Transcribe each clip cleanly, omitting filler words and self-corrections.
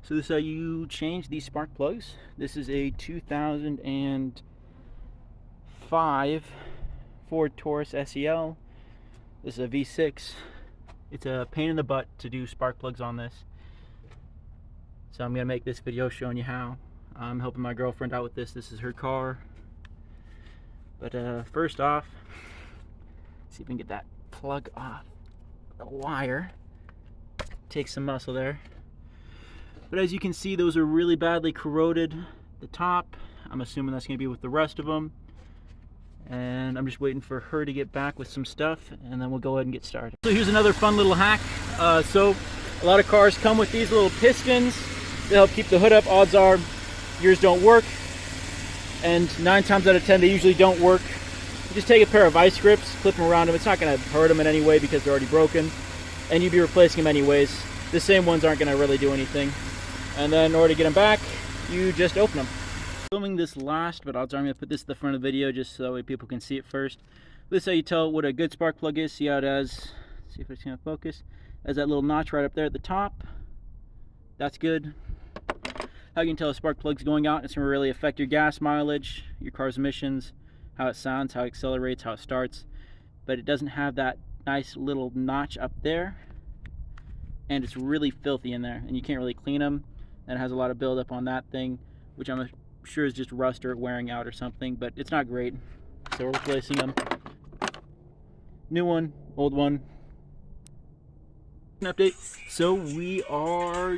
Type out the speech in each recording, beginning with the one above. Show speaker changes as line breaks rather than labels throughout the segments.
So this is how you change these spark plugs. This is a 2005 Ford Taurus SEL. This is a V6. It's a pain in the butt to do spark plugs on this. So I'm gonna make this video showing you how. I'm helping my girlfriend out with this. This is her car. But first off, see if we can get that plug off the wire. Take some muscle there. But as you can see, those are really badly corroded. The top, I'm assuming that's going to be with the rest of them. And I'm just waiting for her to get back with some stuff, and then we'll go ahead and get started. So here's another fun little hack. So a lot of cars come with these little pistons. They help keep the hood up. Odds are yours don't work. And 9 times out of 10, they usually don't work. You just take a pair of vice grips, clip them around them. It's not going to hurt them in any way because they're already broken. And you'd be replacing them anyways. The same ones aren't going to really do anything. And then in order to get them back, you just open them. Filming this last, but I'm going to put this at the front of the video just so that people can see it first. This is how you tell what a good spark plug is. See how it has, see if it's going to focus. It has that little notch right up there at the top. That's good. How you can tell a spark plug's going out, it's going to really affect your gas mileage, your car's emissions, how it sounds, how it accelerates, how it starts. But it doesn't have that nice little notch up there. And it's really filthy in there, and you can't really clean them. And it has a lot of buildup on that thing, which I'm sure is just rust or wearing out or something, but it's not great. So we're replacing them. New one, old one. An update. So we are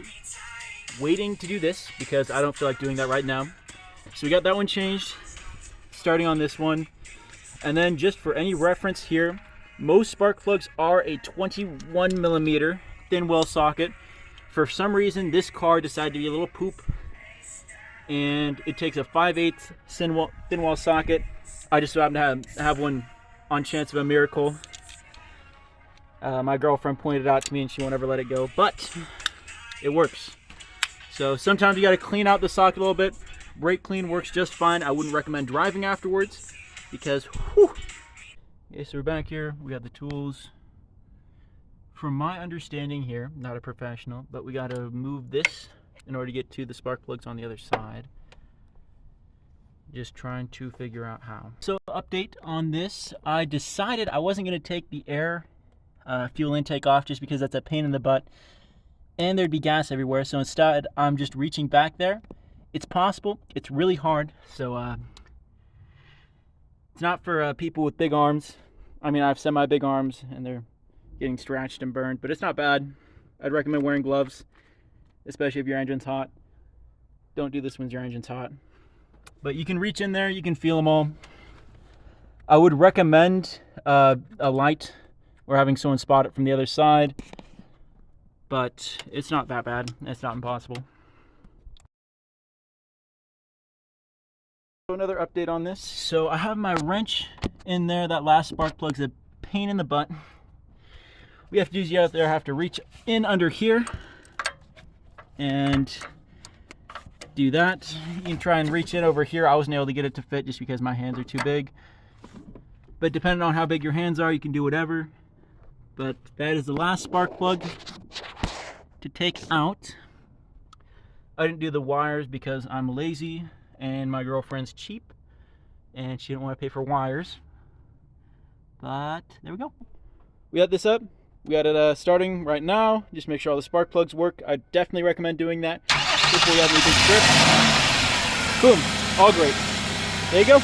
waiting to do this because I don't feel like doing that right now. So we got that one changed, starting on this one. And then just for any reference here, most spark plugs are a 21mm thin well socket. For some reason, this car decided to be a little poop, and it takes a 5/8 thin wall socket. I just so happen to have one on chance of a miracle. My girlfriend pointed it out to me, and she won't ever let it go, but it works. So sometimes you got to clean out the socket a little bit. Brake clean works just fine. I wouldn't recommend driving afterwards because, whew. Okay, so we're back here. We got the tools. From my understanding here, not a professional, but we got to move this in order to get to the spark plugs on the other side. Just trying to figure out how. So update on this, I decided I wasn't going to take the air fuel intake off just because that's a pain in the butt and there'd be gas everywhere. So instead, I'm just reaching back there. It's possible. It's really hard. So it's not for people with big arms. I mean, I have semi-big arms and they're getting scratched and burned, but it's not bad. I'd recommend wearing gloves, especially if your engine's hot. Don't do this when your engine's hot. But you can reach in there, you can feel them all. I would recommend a light or having someone spot it from the other side, but it's not that bad. It's not impossible. So another update on this. So I have my wrench in there. That last spark plug's a pain in the butt. We have to use you out there, have to reach in under here and do that. You can try and reach in over here. I wasn't able to get it to fit just because my hands are too big. But depending on how big your hands are, you can do whatever. But that is the last spark plug to take out. I didn't do the wires because I'm lazy and my girlfriend's cheap and she didn't want to pay for wires. But there we go. We got this up. We got it starting right now. Just make sure all the spark plugs work. I definitely recommend doing that before you have any big trips. Boom, all great. There you go.